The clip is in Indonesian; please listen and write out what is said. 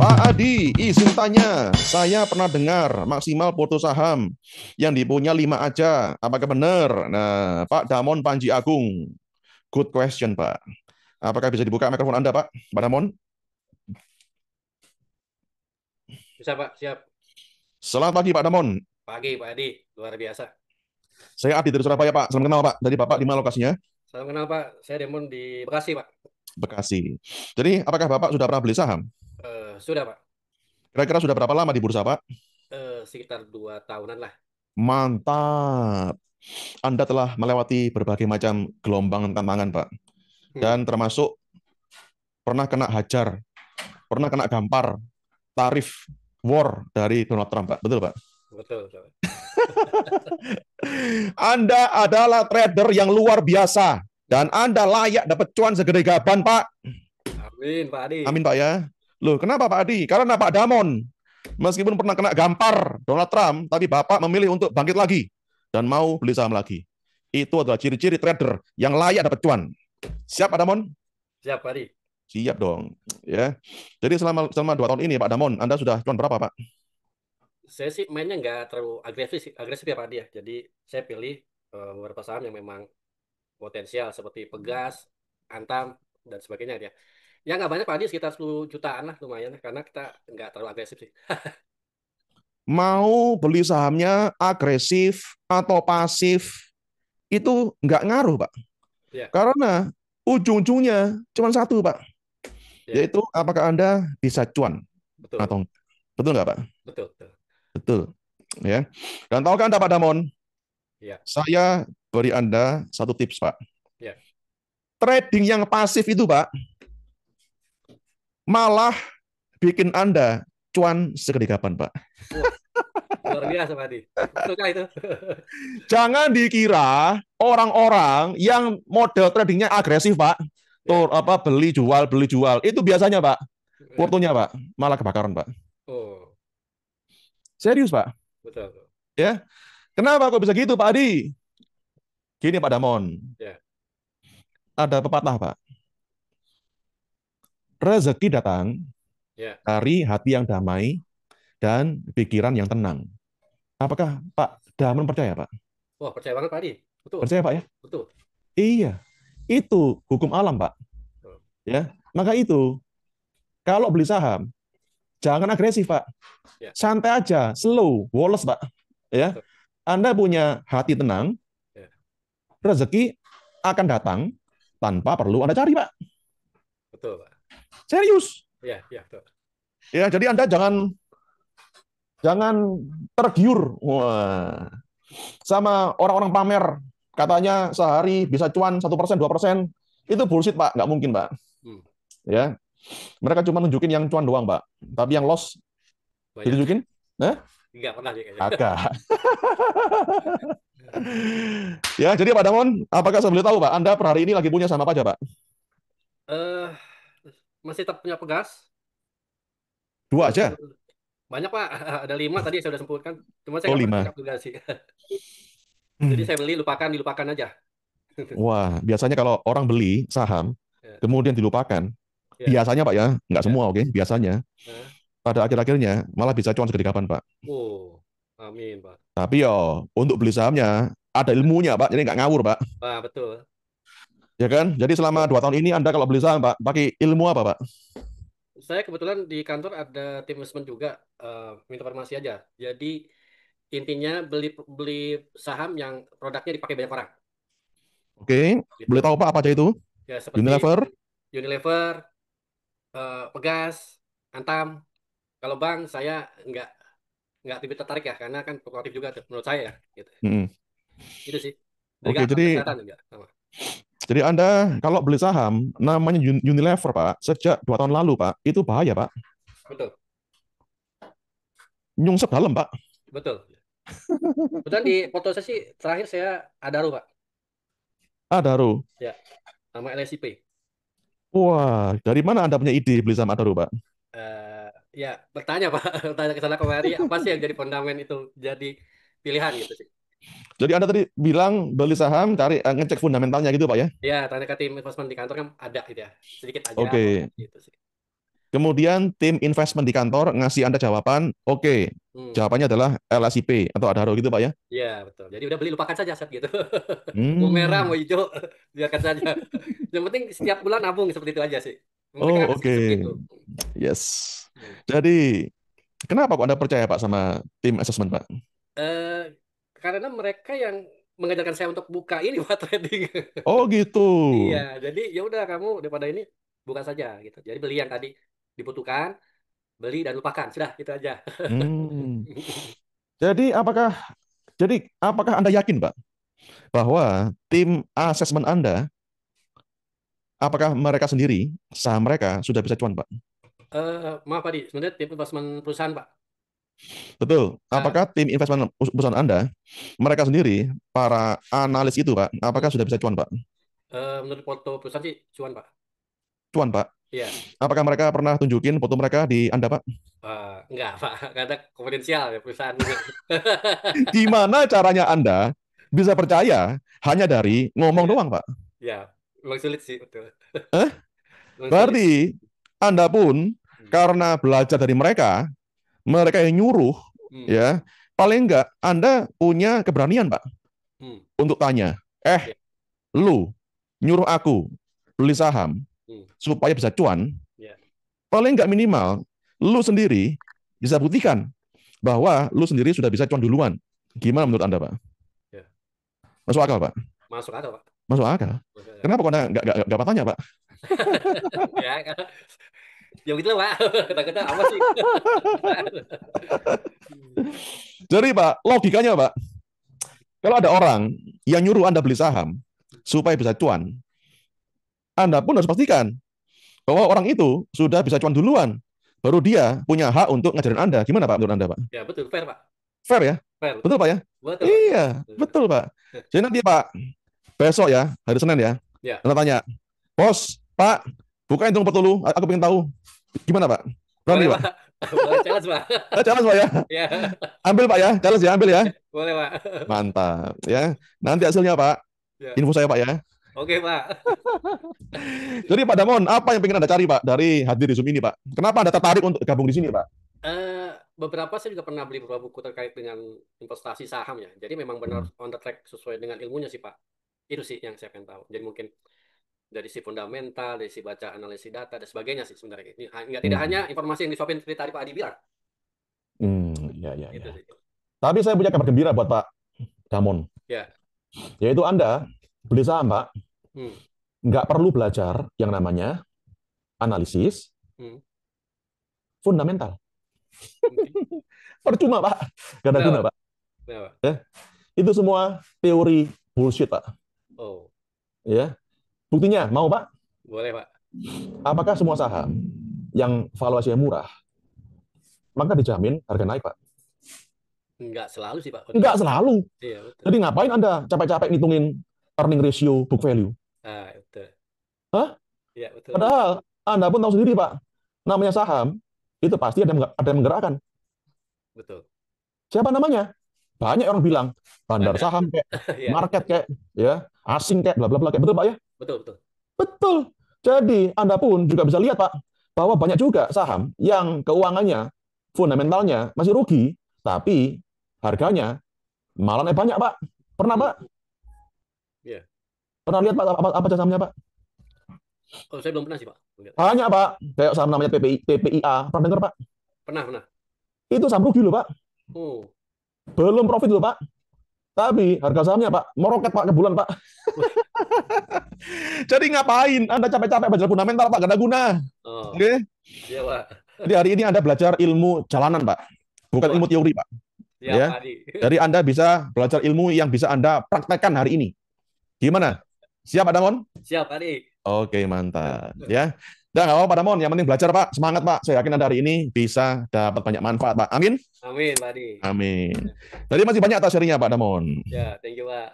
Pak Adi, izin tanya, saya pernah dengar maksimal porto saham yang dipunya 5 aja. Apakah benar? Nah, Pak Damon Panji Agung, good question, Pak. Apakah bisa dibuka mikrofon Anda, Pak? Pak Damon? Bisa Pak, siap. Selamat pagi, Pak Damon. Pagi Pak Adi, luar biasa. Saya Adi dari Surabaya, Pak. Salam kenal, Pak. Dari Bapak Oh, di mana lokasinya? salam kenal Pak, saya Demon di Bekasi Pak. Bekasi. Jadi, apakah Bapak sudah pernah beli saham? Sudah Pak. Kira-kira sudah berapa lama di bursa, Pak? Sekitar 2 tahunan lah. Mantap. Anda telah melewati berbagai macam gelombang tantangan, Pak. Hmm, Dan termasuk pernah kena hajar, pernah kena gampar, tarif war dari Donald Trump, Pak. Betul, Pak? betul, betul. Anda adalah trader yang luar biasa dan Anda layak dapat cuan segede gaban, Pak. Amin Pak Adi. Amin, Pak ya. Loh, kenapa Pak Adi? Karena Pak Damon, meskipun pernah kena gampar Donald Trump, tapi Bapak memilih untuk bangkit lagi dan mau beli saham lagi. Itu adalah ciri-ciri trader yang layak dapat cuan. Siap, Pak Damon? Siap Pak Adi. Siap dong. Ya. Jadi selama 2 tahun ini, Pak Damon, Anda sudah cuan berapa, Pak? Saya sih mainnya nggak terlalu agresif ya Pak Adi ya. Jadi saya pilih beberapa saham yang memang potensial seperti Pegas, Antam, dan sebagainya dia. Ya nggak banyak Pak Adi, sekitar 10 jutaan lah lumayan karena kita nggak terlalu agresif sih. Mau beli sahamnya agresif atau pasif, itu nggak ngaruh, Pak. Ya, Karena ujung-ujungnya cuma satu, Pak. ya, Yaitu apakah Anda bisa cuan betul, atau enggak. Betul nggak, Pak? betul, betul. Betul. Ya. Dan tahukah Anda, Pak Damon, Ya, saya beri Anda satu tips, Pak. ya. Trading yang pasif itu, Pak, malah bikin Anda cuan segede kapan, Pak. Wah, luar biasa Pak Adi. Betulkah itu? Jangan dikira orang-orang yang model tradingnya agresif, Pak. Ya, Tuh apa beli jual. Itu biasanya, Pak. ya. Portonya, Pak, malah kebakaran, Pak. Oh, Serius, Pak. betul, betul. Ya. Kenapa kok bisa gitu, Pak Adi? Gini, Pak Damon. Ya, Ada pepatah, Pak. Rezeki datang ya. dari hati yang damai dan pikiran yang tenang. Apakah Pak Damon percaya, Pak? Wah, percaya banget Pak Adi. Betul, Percaya, Pak ya? betul. Iya. Itu hukum alam, Pak. Betul. Ya. Maka itu kalau beli saham jangan agresif, Pak. Ya, Santai aja, slow, woles, Pak. Ya. betul. Anda punya hati tenang, Ya, rezeki akan datang tanpa perlu Anda cari, Pak. betul Pak. Serius. Ya, ya, betul. Ya, jadi Anda jangan jangan tergiur. Wah, sama orang-orang pamer katanya sehari bisa cuan 1%, 2%. Itu bullshit, Pak. Nggak mungkin, Pak. Hmm, Ya, mereka cuma nunjukin yang cuan doang, Pak. Tapi yang loss banyak. ditunjukin? Nah, Enggak pernah sih kayaknya. agak. Ya, jadi Pak Damon, apakah saya boleh tahu, Pak, Anda per hari ini lagi punya saham apa aja, Pak? Eh, masih tetap punya Pegas. Dua Terus aja? banyak Pak, ada 5 tadi saya sudah sebutkan. Cuma saya Oh, nggak pernah lima. cakap juga sih. Jadi Hmm. saya beli, lupakan, dilupakan aja. Wah, biasanya kalau orang beli saham, Ya, kemudian dilupakan, ya, biasanya, Pak, ya, nggak ya. semua, oke, biasanya, Nah, pada akhir-akhirnya malah bisa cuan segede kapan, Pak. oh, amin Pak. Tapi yo, untuk beli sahamnya, ada ilmunya, Pak, jadi nggak ngawur, Pak. Pak, betul. Ya kan? Jadi selama Betul. 2 tahun ini Anda kalau beli saham, Pak, pakai ilmu apa, Pak? Saya kebetulan di kantor ada tim investment juga, minta informasi aja. Jadi intinya beli beli saham yang produknya dipakai banyak orang, Oke, boleh gitu. tahu, Pak, apa aja itu? Ya seperti Unilever? Unilever, Pegas, Antam. Kalau bank saya nggak nggak tipe tertarik ya, karena kan fluktuatif juga tuh, menurut saya ya, gitu. Hmm. Itu sih. Dari Oke, aspek jadi kesehatan juga sama. jadi Anda kalau beli saham namanya Unilever, Pak, sejak 2 tahun lalu, Pak, itu bahaya, Pak. Betul, Nyungsep dalam, Pak. betul. Kebetulan di foto saya sih terakhir saya Adaro Pak, Adaro. ya, sama LSIP. Wah, dari mana Anda punya ide beli saham Adaro, Pak? Ya bertanya Pak, bertanya ke sana kemari apa sih yang jadi fondamen itu jadi pilihan gitu sih. Jadi Anda tadi bilang beli saham, cari ngecek fundamentalnya gitu, Pak ya? Ya tanya ke tim investment di kantor kan ada gitu ya, sedikit aja kok Oke. gitu sih. Kemudian tim investment di kantor ngasih Anda jawaban, oke. Hmm. Jawabannya adalah LSIP atau Adaro gitu Pak ya. Iya, betul. Jadi udah beli lupakan saja set gitu. Mau merah, mau Hmm. hijau, biarkan saja. Yang penting setiap bulan nabung seperti itu aja sih. Mereka Oh, sih oke. seperti itu. Yes. Hmm. Jadi, kenapa kok Anda percaya Pak sama tim assessment Pak? Eh, karena mereka yang mengajarkan saya untuk buka ini buat trading. Oh, gitu. Iya, jadi ya udah kamu daripada ini buka saja gitu. Jadi beli yang tadi dibutuhkan, beli dan lupakan. Sudah, itu aja. Hmm. Jadi, apakah Anda yakin Pak bahwa tim assessment Anda, apakah mereka sendiri, saham mereka sudah bisa cuan Pak? Maaf Pak Di, sebenarnya tim investment perusahaan Pak. Betul. Ah, Apakah tim investment perusahaan Anda, mereka sendiri, para analis itu Pak, apakah hmm. sudah bisa cuan Pak? Menurut foto perusahaan sih cuan Pak. Cuan Pak. Iya. Apakah mereka pernah tunjukin foto mereka di Anda Pak? Enggak Pak, karena konfidensial ya perusahaan ini. Gimana caranya Anda bisa percaya hanya dari ngomong Iya, doang Pak? iya. Memang sulit sih, betul. Eh? Memang sulit. Berarti Anda pun Hmm. karena belajar dari mereka, mereka yang nyuruh, Hmm. ya paling enggak Anda punya keberanian Pak Hmm. untuk tanya, Iya. lu nyuruh aku beli saham Hmm. supaya bisa cuan, Iya. paling enggak minimal lu sendiri bisa buktikan bahwa lu sendiri sudah bisa cuan duluan. Gimana Hmm. menurut Anda Pak? Iya. Masuk akal Pak? Masuk akal Pak. Masuk akal. Masuk akal. Kenapa kok Anda nggak Pak tanya Pak? Ya, ya gitu lah Pak. Kata-kata apa sih? Jadi Pak, logikanya Pak, kalau ada orang yang nyuruh Anda beli saham supaya bisa cuan, Anda pun harus pastikan bahwa orang itu sudah bisa cuan duluan. Baru dia punya hak untuk ngajarin Anda. Gimana Pak menurut Anda Pak? Ya betul, fair Pak. Fair ya? Fair, Betul betul. Pak ya? Betul Pak. Iya, betul Pak. Jadi nanti Pak, besok ya, hari Senin ya, Ya, Anda tanya, bos, Pak, bukain dong dulu, aku pengen tahu. Gimana Pak? boleh Berani Pak? Pak. Boleh challenge Pak. Challenge Pak ya? Ya, Ambil Pak ya, challenge ya, ambil ya. boleh Pak. Mantap ya. Nanti hasilnya Pak, Ya. info saya Pak ya. Oke Pak. Jadi Pak Damon, apa yang pengen Anda cari Pak dari hadir di Zoom ini Pak? Kenapa Anda tertarik untuk gabung di sini Pak? Eh, Beberapa saya juga pernah beli beberapa buku terkait dengan investasi saham ya. Jadi memang benar Hmm. on the track sesuai dengan ilmunya sih Pak. Itu sih yang saya pengen tahu. Jadi mungkin dari si fundamental, dari si baca analisis data dan sebagainya sih sebenarnya. Ini nggak tidak hanya Hmm. informasi yang disuapin seperti tadi Pak Adi bilang. Hmm, ya, ya, Itu ya. sih. Tapi saya punya kabar gembira buat Pak Damon, Ya. yaitu Anda beli saham Pak, Hmm. nggak perlu belajar yang namanya analisis Hmm. fundamental. Oke. Percuma Pak, gak ada guna Kenapa? Pak. Kenapa? Ya, itu semua teori bullshit Pak. Oh, Ya, buktinya mau Pak? boleh Pak. Apakah semua saham yang valuasinya murah, maka dijamin harga naik Pak? Nggak selalu sih Pak. Betul. Nggak selalu. Iya betul. Jadi ngapain Anda capek-capek ngitungin earning ratio, book value? Betul. Hah? Iya betul. Padahal Anda pun tahu sendiri, Pak, namanya saham, itu pasti ada yang menggerakkan. Betul. Siapa namanya? Banyak orang bilang, bandar Banyak. saham kayak, Iya. market kayak, ya, asing kayak, bla bla bla kayak. Betul, Pak ya? Betul betul. Betul. Jadi Anda pun juga bisa lihat, Pak, bahwa banyak juga saham yang keuangannya, fundamentalnya masih rugi, tapi harganya malah naik banyak, Pak. Pernah, Hmm. Pak? Iya. Pernah lihat, Pak, apa sahamnya, Pak? Oh, saya belum pernah sih Pak. Lihat. Banyak, Pak. Kayak saham namanya TPIA. Pernah dengar, Pak? Pernah pernah. Itu saham rugi loh, Pak. Oh. Belum profit loh, Pak. Tapi harga sahamnya, Pak, meroket, Pak, ke bulan, Pak. Jadi ngapain Anda capek-capek belajar fundamental, Pak? Gak ada guna. Oh. Oke? Iya Pak. Jadi hari ini Anda belajar ilmu jalanan, Pak. Bukan Wah, ilmu teori, Pak. ya Ya. Pak Adi. Jadi Anda bisa belajar ilmu yang bisa Anda praktekkan hari ini. Gimana? Siap, Pak Damon? Siap Pak Adi. Oke, mantap. Ya. Udah nggak apa-apa, Pak Damon. Yang penting belajar, Pak. Semangat, Pak. Saya yakin Anda hari ini bisa dapat banyak manfaat, Pak. Amin? Amin Pak Adi. Amin. Tadi masih banyak atas serinya, Pak Damon. Ya, thank you Pak.